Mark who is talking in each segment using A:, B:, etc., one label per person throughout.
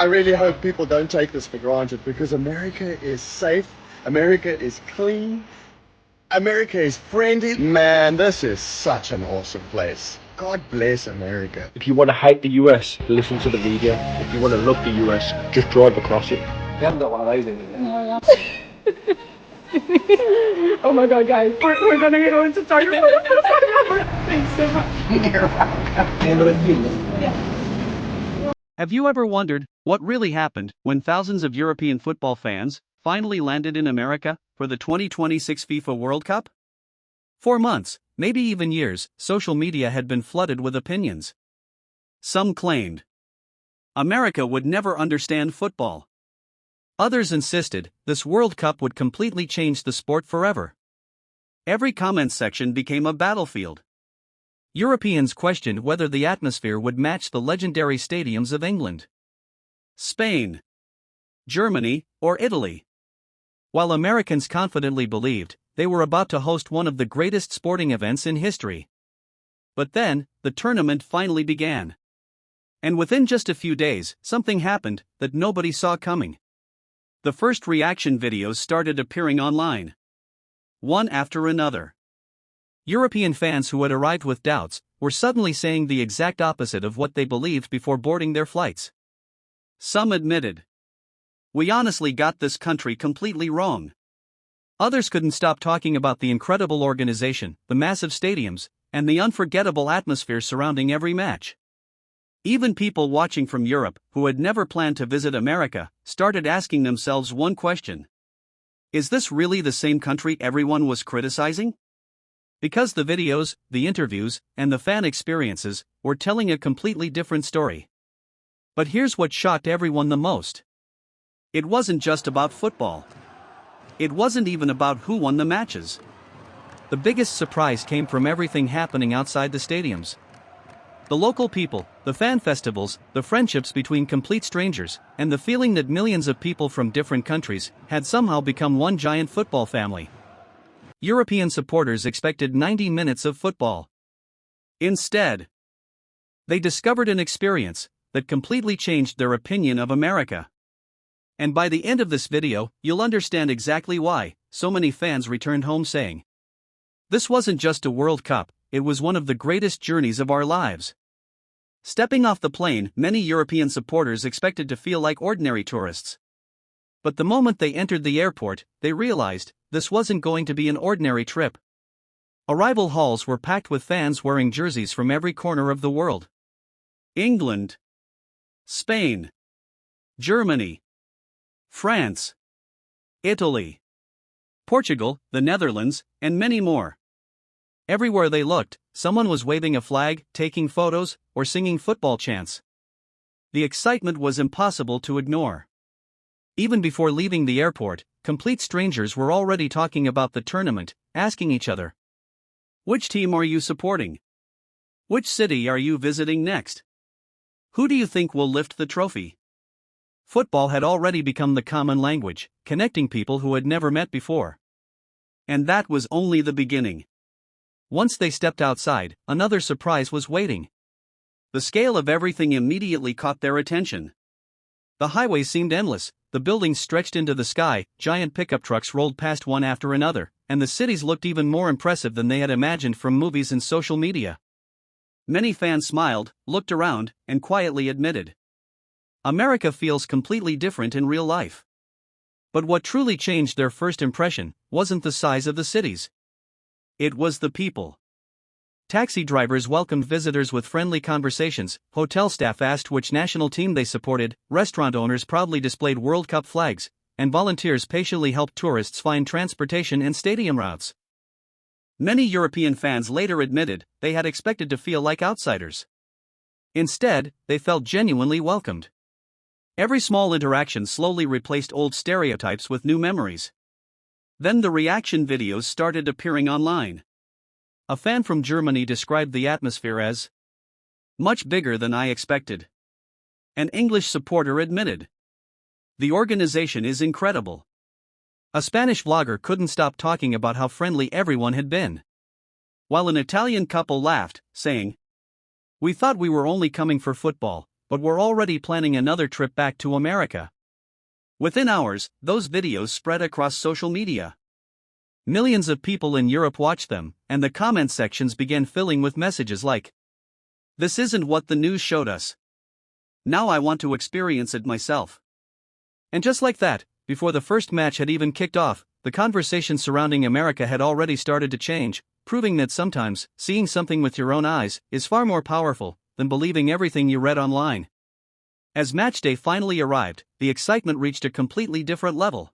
A: I really hope people don't take this for granted because America is safe, America is clean, America is friendly. Man, this is such an awesome place. God bless America.
B: If you want to hate the US, listen to the video. If you want to love the US, just drive across it.
C: We haven't got one of those in it.
D: Oh my god, guys, we're gonna go into Target. Thanks so much.
E: Have you ever wondered what really happened when thousands of European football fans finally landed in America for the 2026 FIFA World Cup? For months, maybe even years, social media had been flooded with opinions. Some claimed America would never understand football. Others insisted this World Cup would completely change the sport forever. Every comment section became a battlefield. Europeans questioned whether the atmosphere would match the legendary stadiums of England, Spain, Germany, or Italy, while Americans confidently believed they were about to host one of the greatest sporting events in history. But then, the tournament finally began. And within just a few days, something happened that nobody saw coming. The first reaction videos started appearing online, one after another. European fans who had arrived with doubts were suddenly saying the exact opposite of what they believed before boarding their flights. Some admitted, "We honestly got this country completely wrong." Others couldn't stop talking about the incredible organization, the massive stadiums, and the unforgettable atmosphere surrounding every match. Even people watching from Europe, who had never planned to visit America, started asking themselves one question. Is this really the same country everyone was criticizing? Because the videos, the interviews, and the fan experiences were telling a completely different story. But here's what shocked everyone the most. It wasn't just about football. It wasn't even about who won the matches. The biggest surprise came from everything happening outside the stadiums. The local people, the fan festivals, the friendships between complete strangers, and the feeling that millions of people from different countries had somehow become one giant football family. European supporters expected 90 minutes of football. Instead, they discovered an experience that completely changed their opinion of America. And by the end of this video, you'll understand exactly why so many fans returned home saying, "This wasn't just a World Cup, it was one of the greatest journeys of our lives." Stepping off the plane, many European supporters expected to feel like ordinary tourists. But the moment they entered the airport, they realized this wasn't going to be an ordinary trip. Arrival halls were packed with fans wearing jerseys from every corner of the world. England, Spain, Germany, France, Italy, Portugal, the Netherlands, and many more. Everywhere they looked, someone was waving a flag, taking photos, or singing football chants. The excitement was impossible to ignore. Even before leaving the airport, complete strangers were already talking about the tournament, asking each other, "Which team are you supporting? Which city are you visiting next? Who do you think will lift the trophy?" Football had already become the common language, connecting people who had never met before. And that was only the beginning. Once they stepped outside, another surprise was waiting. The scale of everything immediately caught their attention. The highways seemed endless, the buildings stretched into the sky, giant pickup trucks rolled past one after another, and the cities looked even more impressive than they had imagined from movies and social media. Many fans smiled, looked around, and quietly admitted, "America feels completely different in real life." But what truly changed their first impression wasn't the size of the cities. It was the people. Taxi drivers welcomed visitors with friendly conversations, hotel staff asked which national team they supported, restaurant owners proudly displayed World Cup flags, and volunteers patiently helped tourists find transportation and stadium routes. Many European fans later admitted they had expected to feel like outsiders. Instead, they felt genuinely welcomed. Every small interaction slowly replaced old stereotypes with new memories. Then the reaction videos started appearing online. A fan from Germany described the atmosphere as much bigger than I expected. An English supporter admitted, "The organization is incredible." A Spanish vlogger couldn't stop talking about how friendly everyone had been. While an Italian couple laughed, saying, "We thought we were only coming for football, but were already planning another trip back to America. Within hours, those videos spread across social media. Millions of people in Europe watched them, and the comment sections began filling with messages like, "This isn't what the news showed us. Now I want to experience it myself." And just like that, before the first match had even kicked off, the conversation surrounding America had already started to change, proving that sometimes, seeing something with your own eyes is far more powerful than believing everything you read online. As match day finally arrived, the excitement reached a completely different level.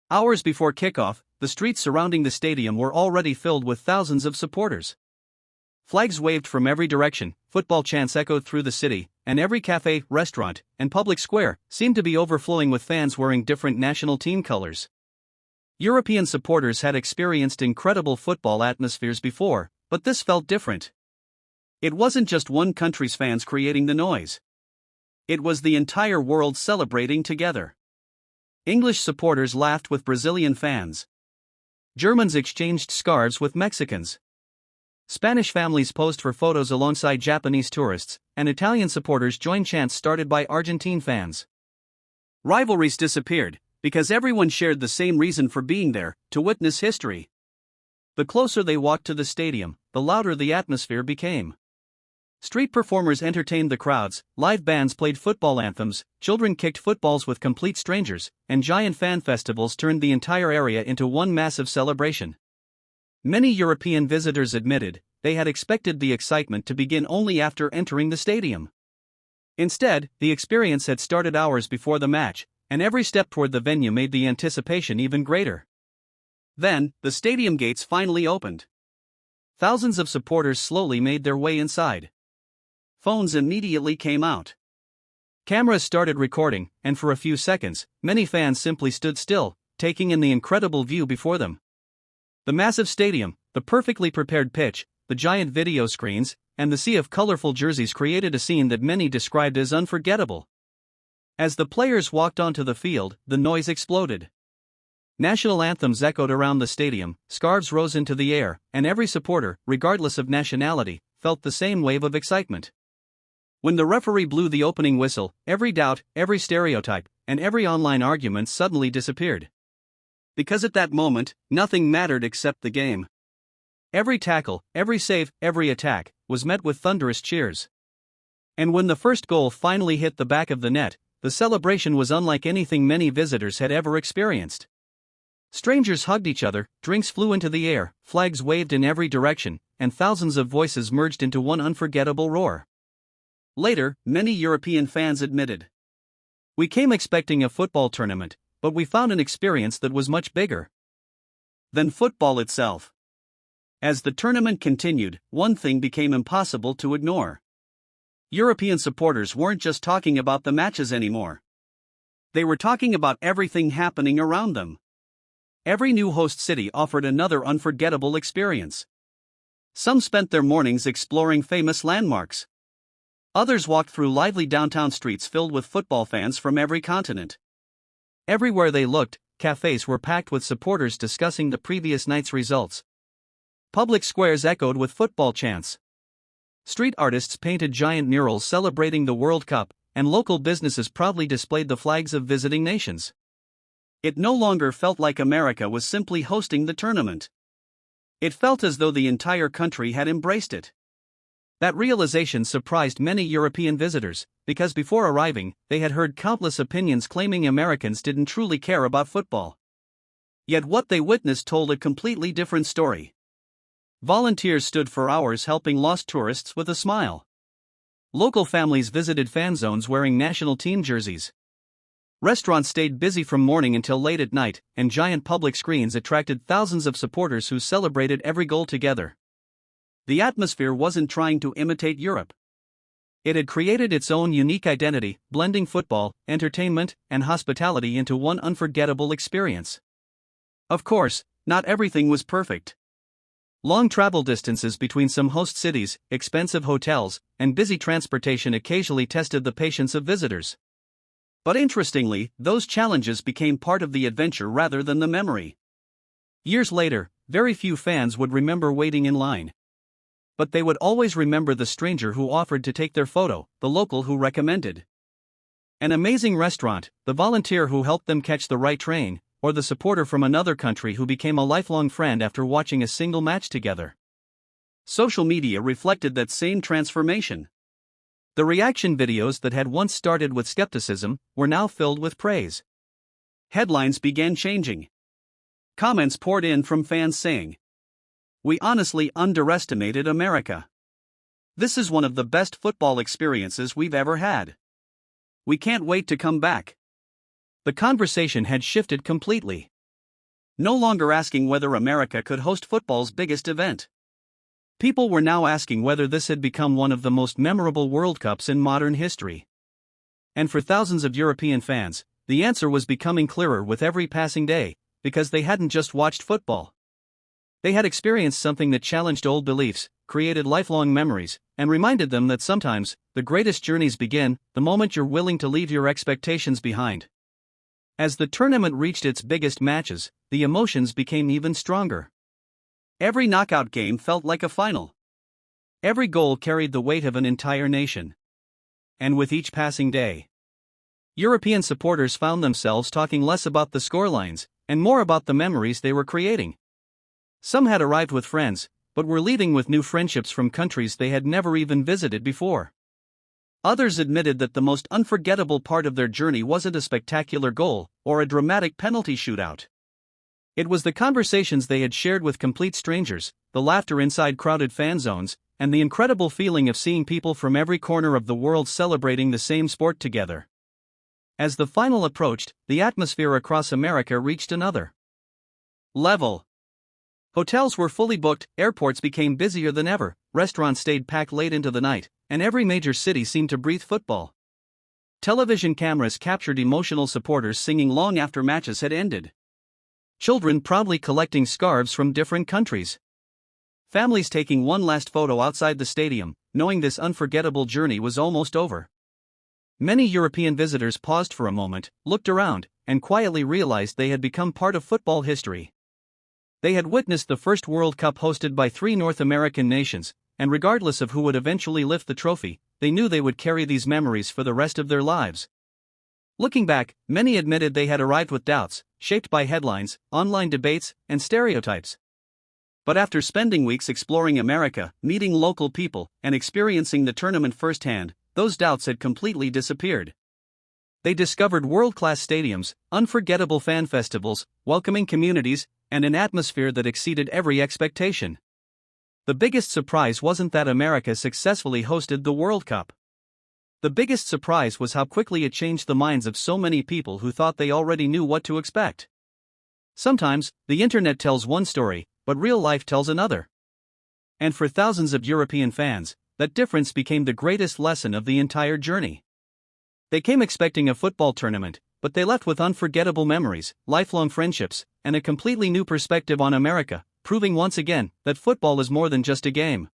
E: Hours before kickoff, the streets surrounding the stadium were already filled with thousands of supporters. Flags waved from every direction, football chants echoed through the city, and every cafe, restaurant, and public square seemed to be overflowing with fans wearing different national team colors. European supporters had experienced incredible football atmospheres before, but this felt different. It wasn't just one country's fans creating the noise. It was the entire world celebrating together. English supporters laughed with Brazilian fans. Germans exchanged scarves with Mexicans. Spanish families posed for photos alongside Japanese tourists, and Italian supporters joined chants started by Argentine fans. Rivalries disappeared, because everyone shared the same reason for being there, to witness history. The closer they walked to the stadium, the louder the atmosphere became. Street performers entertained the crowds, live bands played football anthems, children kicked footballs with complete strangers, and giant fan festivals turned the entire area into one massive celebration. Many European visitors admitted they had expected the excitement to begin only after entering the stadium. Instead, the experience had started hours before the match, and every step toward the venue made the anticipation even greater. Then, the stadium gates finally opened. Thousands of supporters slowly made their way inside. Phones immediately came out. Cameras started recording, and for a few seconds, many fans simply stood still, taking in the incredible view before them. The massive stadium, the perfectly prepared pitch, the giant video screens, and the sea of colorful jerseys created a scene that many described as unforgettable. As the players walked onto the field, the noise exploded. National anthems echoed around the stadium, scarves rose into the air, and every supporter, regardless of nationality, felt the same wave of excitement. When the referee blew the opening whistle, every doubt, every stereotype, and every online argument suddenly disappeared. Because at that moment, nothing mattered except the game. Every tackle, every save, every attack, was met with thunderous cheers. And when the first goal finally hit the back of the net, the celebration was unlike anything many visitors had ever experienced. Strangers hugged each other, drinks flew into the air, flags waved in every direction, and thousands of voices merged into one unforgettable roar. Later, many European fans admitted, "We came expecting a football tournament, but we found an experience that was much bigger than football itself." As the tournament continued, one thing became impossible to ignore. European supporters weren't just talking about the matches anymore. They were talking about everything happening around them. Every new host city offered another unforgettable experience. Some spent their mornings exploring famous landmarks. Others walked through lively downtown streets filled with football fans from every continent. Everywhere they looked, cafes were packed with supporters discussing the previous night's results. Public squares echoed with football chants. Street artists painted giant murals celebrating the World Cup, and local businesses proudly displayed the flags of visiting nations. It no longer felt like America was simply hosting the tournament. It felt as though the entire country had embraced it. That realization surprised many European visitors, because before arriving, they had heard countless opinions claiming Americans didn't truly care about football. Yet what they witnessed told a completely different story. Volunteers stood for hours helping lost tourists with a smile. Local families visited fan zones wearing national team jerseys. Restaurants stayed busy from morning until late at night, and giant public screens attracted thousands of supporters who celebrated every goal together. The atmosphere wasn't trying to imitate Europe. It had created its own unique identity, blending football, entertainment, and hospitality into one unforgettable experience. Of course, not everything was perfect. Long travel distances between some host cities, expensive hotels, and busy transportation occasionally tested the patience of visitors. But interestingly, those challenges became part of the adventure rather than the memory. Years later, very few fans would remember waiting in line. but they would always remember the stranger who offered to take their photo, the local who recommended an amazing restaurant, the volunteer who helped them catch the right train, or the supporter from another country who became a lifelong friend after watching a single match together. Social media reflected that same transformation. The reaction videos that had once started with skepticism were now filled with praise. Headlines began changing. Comments poured in from fans saying, "We honestly underestimated America. This is one of the best football experiences we've ever had. We can't wait to come back." The conversation had shifted completely. No longer asking whether America could host football's biggest event. People were now asking whether this had become one of the most memorable World Cups in modern history. And for thousands of European fans, the answer was becoming clearer with every passing day, because they hadn't just watched football. They had experienced something that challenged old beliefs, created lifelong memories, and reminded them that sometimes, the greatest journeys begin the moment you're willing to leave your expectations behind. As the tournament reached its biggest matches, the emotions became even stronger. Every knockout game felt like a final. Every goal carried the weight of an entire nation. And with each passing day, European supporters found themselves talking less about the scorelines, and more about the memories they were creating. Some had arrived with friends, but were leaving with new friendships from countries they had never even visited before. Others admitted that the most unforgettable part of their journey wasn't a spectacular goal, or a dramatic penalty shootout. It was the conversations they had shared with complete strangers, the laughter inside crowded fan zones, and the incredible feeling of seeing people from every corner of the world celebrating the same sport together. As the final approached, the atmosphere across America reached another level. Hotels were fully booked, airports became busier than ever, restaurants stayed packed late into the night, and every major city seemed to breathe football. Television cameras captured emotional supporters singing long after matches had ended. Children proudly collecting scarves from different countries. Families taking one last photo outside the stadium, knowing this unforgettable journey was almost over. Many European visitors paused for a moment, looked around, and quietly realized they had become part of football history. They had witnessed the first World Cup hosted by 3 North American nations, and regardless of who would eventually lift the trophy, they knew they would carry these memories for the rest of their lives. Looking back, many admitted they had arrived with doubts, shaped by headlines, online debates, and stereotypes. But after spending weeks exploring America, meeting local people, and experiencing the tournament firsthand, those doubts had completely disappeared. They discovered world-class stadiums, unforgettable fan festivals, welcoming communities, and an atmosphere that exceeded every expectation. The biggest surprise wasn't that America successfully hosted the World Cup. The biggest surprise was how quickly it changed the minds of so many people who thought they already knew what to expect. Sometimes, the internet tells one story, but real life tells another. And for thousands of European fans, that difference became the greatest lesson of the entire journey. They came expecting a football tournament, but they left with unforgettable memories, lifelong friendships, and a completely new perspective on America, proving once again that football is more than just a game.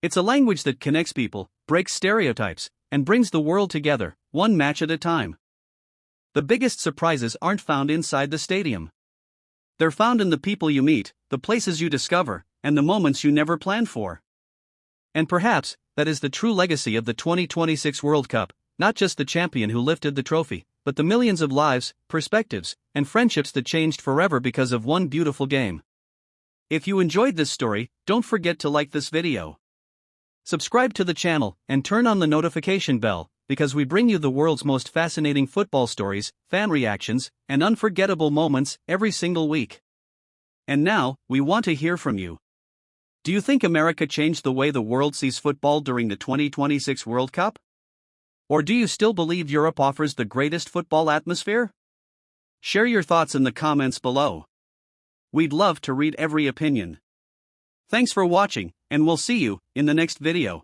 E: It's a language that connects people, breaks stereotypes, and brings the world together, one match at a time. The biggest surprises aren't found inside the stadium. They're found in the people you meet, the places you discover, and the moments you never planned for. And perhaps, that is the true legacy of the 2026 World Cup, not just the champion who lifted the trophy, but the millions of lives, perspectives, and friendships that changed forever because of one beautiful game. If you enjoyed this story, don't forget to like this video. Subscribe to the channel, and turn on the notification bell, because we bring you the world's most fascinating football stories, fan reactions, and unforgettable moments every single week. And now, we want to hear from you. Do you think America changed the way the world sees football during the 2026 World Cup? Or do you still believe Europe offers the greatest football atmosphere? Share your thoughts in the comments below. We'd love to read every opinion. Thanks for watching, and we'll see you in the next video.